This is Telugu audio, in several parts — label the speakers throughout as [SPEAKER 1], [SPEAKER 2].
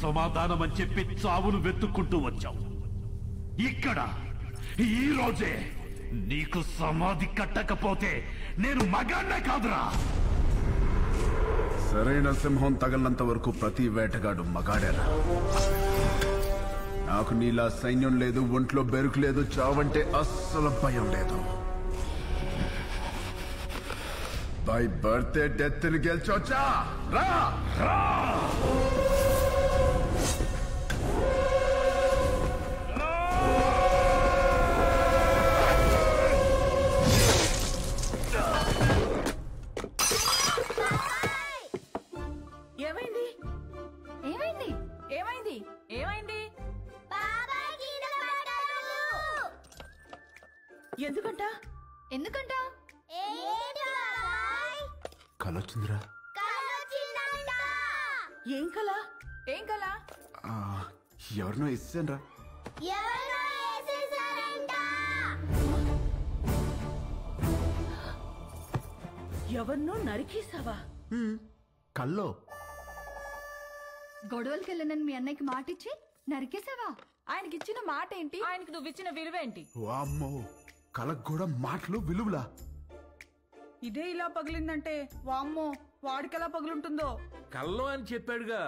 [SPEAKER 1] సమాధానం అని చెప్పి చావును వెతుక్కుంటూ వచ్చావు. ఇక్కడ ఈ రోజే నీకు సమాధి కట్టకపోతే నేను మగాన్నే కాదురా.
[SPEAKER 2] సరైన సింహం తగలంత వరకు ప్రతి వేటగాడు మగాడేరా. నాకు నీలా సైన్యం లేదు, ఒంట్లో బెరుకు లేదు, చావంటే అస్సలు భయం లేదు. బై బర్త్డే డెత్ ని గెలిచొచ్చా రా.
[SPEAKER 3] ఏమైంది ఏమైంది ఏమైంది ఏమైంది? ఎందుకంట ఎందుకంట?
[SPEAKER 2] కలొచ్చిందిరా.
[SPEAKER 3] ఏం కల? ఏం కల?
[SPEAKER 2] ఎవరినో ఇస్తాను రా.
[SPEAKER 3] ఎవరినో నరికేసావా?
[SPEAKER 2] కల్లో
[SPEAKER 4] గొడవలకి వెళ్ళనని మీ అన్నయ్యకి మాటిచ్చి నరికేసావా?
[SPEAKER 3] ఆయనకి ఇచ్చిన మాట ఏంటి? ఆయనకి నువ్వు ఇచ్చిన విలువేంటి?
[SPEAKER 2] వామ్మో, కలకు కూడా మాటలు విలువలా?
[SPEAKER 3] ఇదే ఇలా పగిలిందంటే వామ్మో వాడికెలా పగులుంటుందో.
[SPEAKER 5] కల్లో అని చెప్పాడుగా.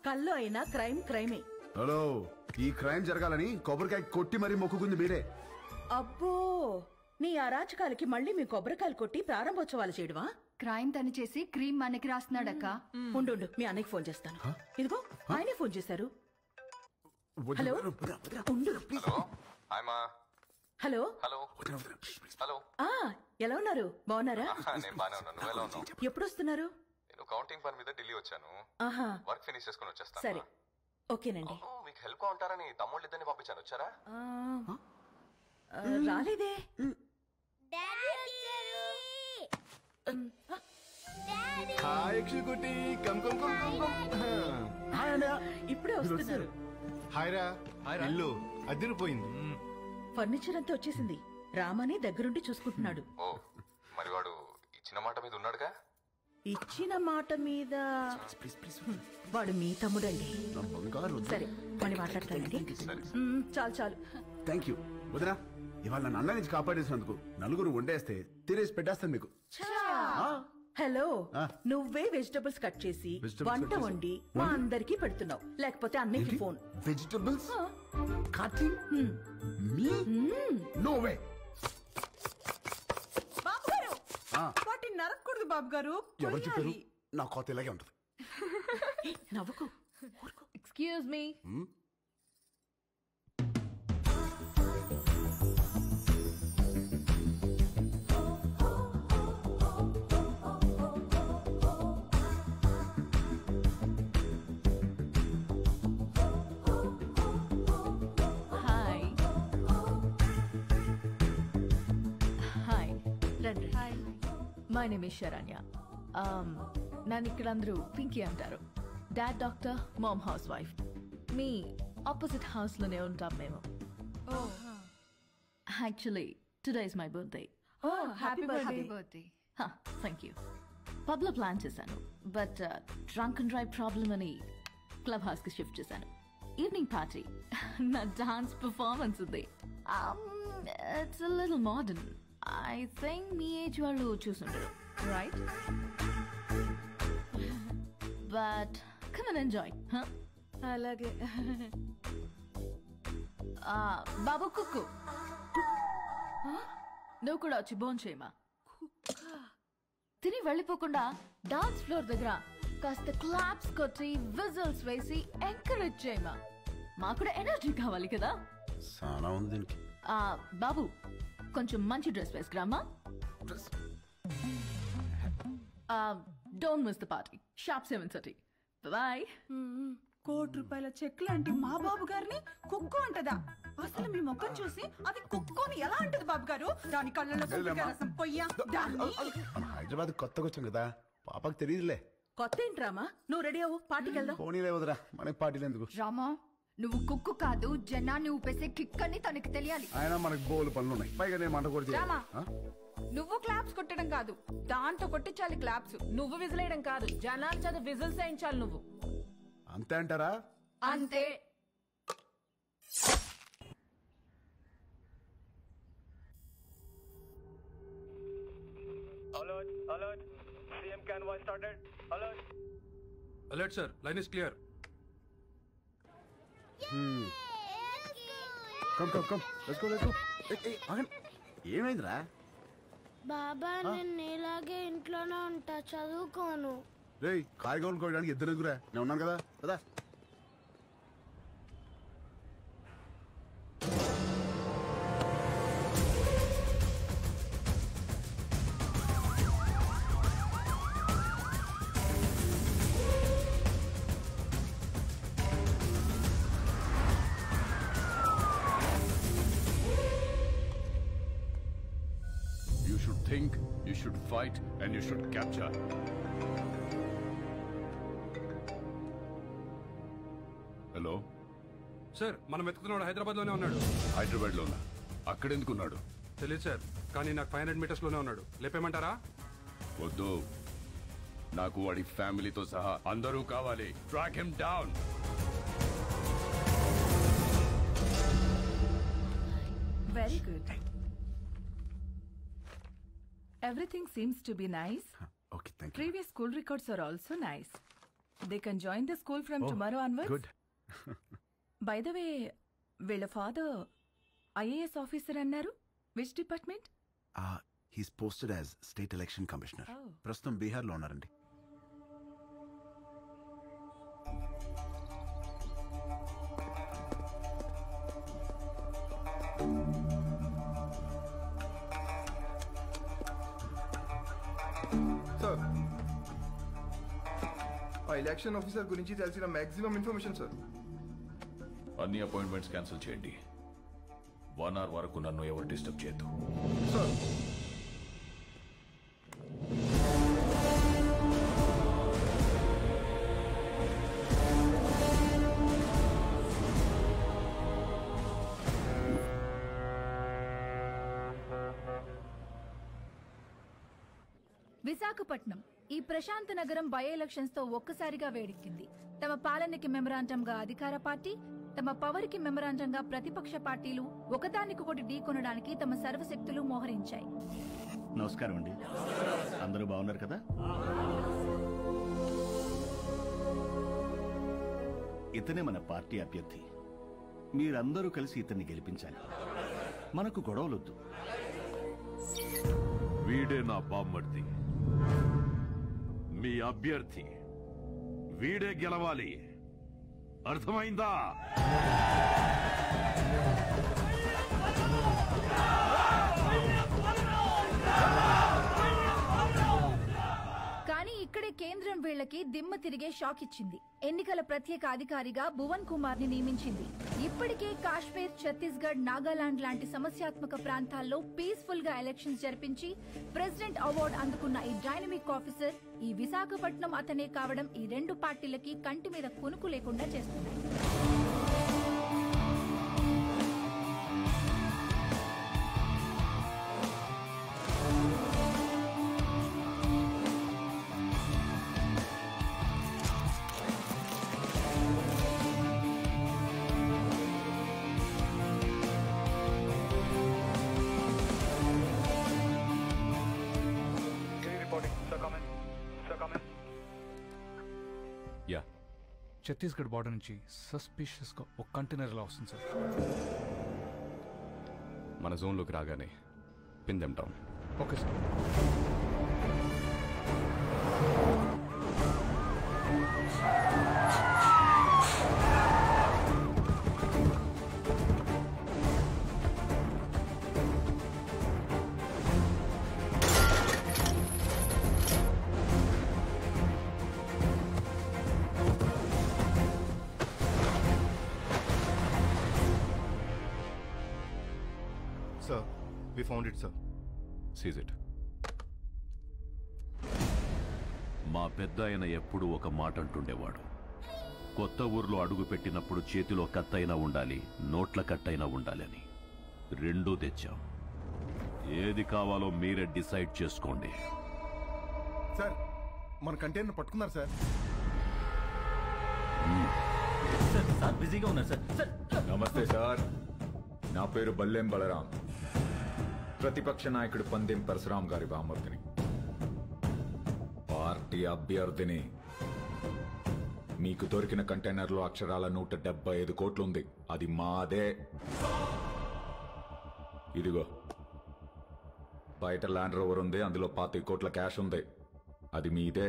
[SPEAKER 3] కల్లో అయినా క్రైమ్ క్రైమే.
[SPEAKER 2] హలో, ఈ క్రైమ్ జరగాలని కొబ్బరికాయ కొట్టి మరీ మొక్కుకుంది మీరే.
[SPEAKER 3] అబ్బో, నీ అరాచకాలకి మళ్ళీ మీ కొబ్బరికాయలు కొట్టి ప్రారంభోత్సవాలు చేయడమా?
[SPEAKER 4] క్రైమ్ తను చేసి క్రీమ్ మనకి రాస్తున్నాడక్క.
[SPEAKER 3] ఉండు మీ అన్నయ్యకి ఫోన్ చేస్తాను. ఇదిగో ఆయనే ఫోన్ చేశారు. హలో, ఉండు. Hello
[SPEAKER 6] hello hello.
[SPEAKER 3] ఎలా ఉన్నారు? బాగున్నారా?
[SPEAKER 6] నేను బానే ఉన్నాను. నువ్వు ఎలా ఉన్నావు?
[SPEAKER 3] ఎప్పుడు వస్తున్నారు?
[SPEAKER 6] నేను కౌంటింగ్ పని మీద ఢిల్లీ వచ్చాను. వర్క్ ఫినిష్ చేసుకుని వచ్చేస్తాను.
[SPEAKER 3] సరే, ఓకేనండి.
[SPEAKER 6] మీకు హెల్ప్ గా ఉంటారని తమ్ముళ్ళు ఇద్దరిని పంపించాను. వచ్చారా?
[SPEAKER 3] రాలేదే. ఇప్పుడే వస్తున్నారు.
[SPEAKER 7] ఇల్లు అదిరిపోయింది.
[SPEAKER 3] ఫర్నిచర్ అంతా వచ్చేసింది. రామాని దగ్గరుండి చూసుకుంటున్నాడు.
[SPEAKER 6] ఓ, మరి వాడు ఇచ్చిన మాట మీద ఉన్నాడుగా?
[SPEAKER 3] ఇచ్చిన మాట మీద వాడు మీ తమ్ముడండి. సరే, మళ్ళీ మాట్లాడతానండి. చాలు చాలు.
[SPEAKER 2] థ్యాంక్ యూ వదినా. ఇవాళ నన్ను అన్న నుంచి కాపాడేసినందుకు నలుగురు వండేస్తే తినేసి పెట్టేస్తాను మీకు.
[SPEAKER 3] హలో, నువ్వే వెజిటబుల్స్ కట్ చేసి వంట వండి మా అందరికి పెడుతున్నావు. లేకపోతే అన్నయ్యకి phone.
[SPEAKER 2] Vegetables cutting? No way.
[SPEAKER 3] బాబు గారు, వాటిని నరకూడదు బాబు గారు.
[SPEAKER 2] ఎవరు చెప్పారు? నా కోత ఇలాగే ఉంటుంది.
[SPEAKER 3] నవ్వుకో.
[SPEAKER 4] Excuse me.
[SPEAKER 8] My name is Saranya. నన్ను ఇక్కడ అందరూ పింకీ అంటారు. Dad doctor, mom housewife. మీ ఆపోజిట్ హౌస్ లోనే ఉంటాం మేము. Actually today is my birthday.
[SPEAKER 3] Happy birthday.
[SPEAKER 8] Thank you. Pub లో ప్లాన్ చేశాను, but drunk and drive problem అని క్లబ్ హౌస్ కి షిఫ్ట్ చేశాను. ఈవినింగ్ పార్టీ, నా డాన్స్ పర్ఫార్మెన్స్ ఉంది. It's a little modern. I think మీ ఏజ్ వాళ్ళు చూసుంటారు, right? But come and enjoy.
[SPEAKER 3] అలాగే.
[SPEAKER 8] బాబు కుక్కు, నువ్వు కూడా వచ్చి బోన్ చేయమా. తిని వెళ్ళిపోకుండా డాన్స్ ఫ్లోర్ దగ్గర కాస్త క్లాప్స్ కొట్టి విజిల్స్ వేసి ఎంకరేజ్ చేయమా. మాకు కూడా ఎనర్జీ కావాలి కదా.
[SPEAKER 2] చాలా ఉంది దీనికి.
[SPEAKER 8] బాబు, కొంచెం మంచి డ్రెస్ వేసుకురామా. Don't miss the party. Sharp 7:30. Bye.
[SPEAKER 3] ₹1,00,00,000 cheque లాంటి మా బాబు గారిని కుక్కు అంటదా? అసలు మీ ముఖం చూసి అది కుక్కుని ఎలా అంటది బాబు గారు? దాని కళ్ళలో పొయ్యా.
[SPEAKER 2] హైదరాబాద్ కొత్తగా వచ్చాం కదా, పాపకు తెలియదులే.
[SPEAKER 3] కొత్త ఏంట్రామా? నువ్వు రెడీ అవ్వు, పార్టీకి వెళ్దాం.
[SPEAKER 2] పోనీలే వదరా, మనకి పార్టీలు ఎందుకు?
[SPEAKER 4] రామా, నువ్వు కుక్కు కాదు, జనాన్ని ఊపేసే కిక్ అని తనకి తెలియాలి.
[SPEAKER 2] ఆయన మనకు బోలు పనులు ఉన్నాయి, పైగా నేను మంట కొడితే.
[SPEAKER 3] నువ్వు క్లాప్స్ కొట్టడం కాదు, దాంతో కొట్టించాలి క్లాప్స్. నువ్వు విజిలేయడం కాదు, జనాల చేత విజిల్స్ వేయించాలి నువ్వు.
[SPEAKER 2] అంతే అంటారా?
[SPEAKER 4] అంతే.
[SPEAKER 9] Alert. CM convoy started. Alert.
[SPEAKER 5] Alert, sir. Line is clear.
[SPEAKER 2] Come let's go. ఏమైందిరా?
[SPEAKER 10] బాబా నేను నీలాగే ఇంట్లోనే ఉంటా, చదువుకోను.
[SPEAKER 2] రేయ్ కాయగూరలు కోయడానికి ఇద్దరు ఎదుగురా, నేను ఉన్నాను కదా కదా.
[SPEAKER 1] Think, you should fight, and you should capture. Hello
[SPEAKER 5] sir, మనం వెతుకుతున్నాడు హైదరాబాద్ లోనే ఉన్నాడు.
[SPEAKER 1] హైదరాబాద్ లోనా? అక్కడెందుకున్నాడు?
[SPEAKER 5] తెలియదు సార్, కానీ నాకు 500 మీటర్స్ లోనే ఉన్నాడు. లేపేమంటారా?
[SPEAKER 1] వద్దు, నాకు వాడి ఫ్యామిలీతో సహా అందరూ కావాలి. Track him down.
[SPEAKER 3] Very good. Everything seems to be nice.
[SPEAKER 2] Okay, thank you.
[SPEAKER 3] Previous school records are also nice. They can join the school from tomorrow onwards.
[SPEAKER 2] Good.
[SPEAKER 3] By the way, వీళ్ళ father IAS officer అన్నారు. Which department?
[SPEAKER 2] He's posted as State Election Commissioner. ప్రస్తుతం బీహార్లో ఉన్నారండి.
[SPEAKER 9] సార్, ఆ ఎలక్షన్ ఆఫీసర్ గురించి తెలిసిన మాక్సిమం ఇన్ఫర్మేషన్ సార్.
[SPEAKER 1] అన్ని అపాయింట్మెంట్స్ క్యాన్సిల్ చేయండి. 1 hour వరకు నన్ను ఎవరు డిస్టర్బ్ చేయొద్దు.
[SPEAKER 9] సార్,
[SPEAKER 4] విశాఖపట్నం ఈ ప్రశాంత నగరం బై ఎలక్షన్స్ తో ఒక్కసారిగా వేడెక్కింది. తమ పాలనకి మెమరాండంగా అధికార పార్టీ, తమ పవర్ కి మెమరాండంగా ప్రతిపక్ష పార్టీలు ఒకదానికొకటి ఢీకొనడానికి తమ సర్వశక్తులు మోహరించాయి.
[SPEAKER 11] నమస్కారం అండి, అందరూ బాగున్నారు కదా? ఇతనే మన పార్టీ అభ్యర్థి. మీరందరూ కలిసి ఇతన్ని గెలిపించాలి. మనకు గొడవలొద్దు.
[SPEAKER 1] వీడే నా బామ్మర్ది, మీ అభ్యర్థి. వీడే గెలవాలి, అర్థమైందా?
[SPEAKER 4] కానీ ఇక్కడే కేంద్రం వీళ్లకి దిమ్మ తిరిగే షాక్ ఇచ్చింది. ఎన్నికల ప్రత్యేక అధికారిగా భువన్ కుమార్ ని నియమించింది. ఇప్పటికే కాశ్మీర్, ఛత్తీస్గఢ్, నాగాలాండ్ లాంటి సమస్యాత్మక ప్రాంతాల్లో పీస్ఫుల్ గా ఎలక్షన్స్ జరిపించి ప్రెసిడెంట్ అవార్డు అందుకున్న ఈ డైనమిక్ ఆఫీసర్ ఈ విశాఖపట్నం అతనే కావడం ఈ రెండు పార్టీలకి కంటి మీద కునుకు లేకుండా చేస్తుంది.
[SPEAKER 12] ఛత్తీస్గఢ్ బార్డర్ నుంచి సస్పిషియస్ గా ఒక కంటైనర్ ఎలా వస్తుంది సార్?
[SPEAKER 1] మన జోన్లోకి రాగానే pin them down.
[SPEAKER 12] Okay sir.
[SPEAKER 7] Sir, we found it, sir.
[SPEAKER 1] Seize it. మా పెద్ద ఆయన ఎప్పుడు ఒక మాట అంటుండేవాడు, కొత్త ఊర్లో అడుగు పెట్టినప్పుడు చేతిలో కత్తైనా ఉండాలి, నోట్ల కట్టైనా ఉండాలి అని. రెండూ తెచ్చాం. ఏది కావాలో మీరే డిసైడ్ చేసుకోండి.
[SPEAKER 7] సార్, మన కంటైనర్ పట్టుకున్నారు సార్.
[SPEAKER 11] సార్ బిజీగా ఉన్నారు సార్.
[SPEAKER 13] నమస్తే సార్, నా పేరు బల్లెం బలరాం, ప్రతిపక్ష నాయకుడు పందెం పరశురాం గారి బామర్దిని, పార్టీ అభ్యర్థిని. మీకు దొరికిన కంటైనర్లో అక్షరాల 175 కోట్లు ఉంది, అది మాదే. ఇదిగో బయట ల్యాండ్ రోవర్ ఉంది, అందులో 25 కోట్ల క్యాష్ ఉంది, అది మీదే.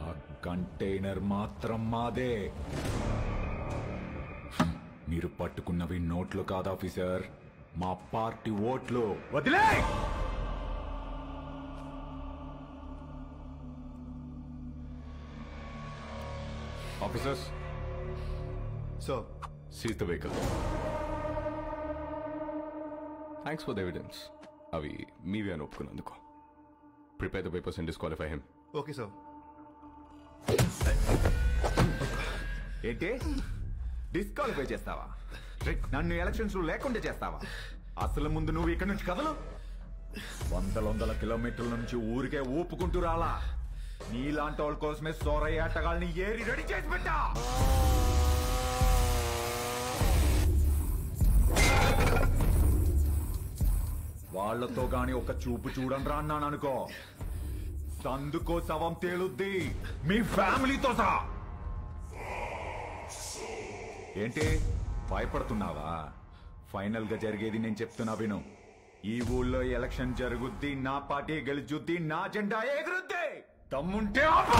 [SPEAKER 13] ఆ కంటైనర్ మాత్రం మాదే. మీరు పట్టుకున్నవి నోట్లు కాదు ఆఫీసర్, మా పార్టీ ఓట్లు. వదిలే! Officers,
[SPEAKER 7] sir
[SPEAKER 14] seize the vehicle. Thanks for the evidence. అవి మీవే అని ఒప్పుకున్నందుకు. Prepare the papers and disqualify him.
[SPEAKER 7] Okay sir.
[SPEAKER 13] ఏంటి డిస్క్వాలిఫై చేస్తావా? నన్ను ఎలక్షన్స్ లో లేకుండా చేస్తావా? అసలు ముందు నువ్వు ఇక్కడ నుంచి కదలు. వందల కిలోమీటర్ల నుంచి ఊరికే ఊపుకుంటూ రాలా. నీలాంటి వాళ్ళ కోసమే సోరయ్య ఆటగాళ్ళని ఏరి రెడీ చేసి పెట్టా. వాళ్లతో గాని ఒక చూపు చూడండి రా అన్నాను అనుకో, సందుకో శవం తేలుద్ది, మీ ఫ్యామిలీతో సహా. ఏంటి భయపడుతున్నావా? ఫైనల్ గా జరిగేది నేను చెప్తున్నా విను. ఈ ఊళ్ళో ఎలక్షన్ జరుగుద్ది, నా పార్టీ గెలుచుద్ది, నా జెండా ఎగురుద్ది. దమ్ముంటే ఆపు.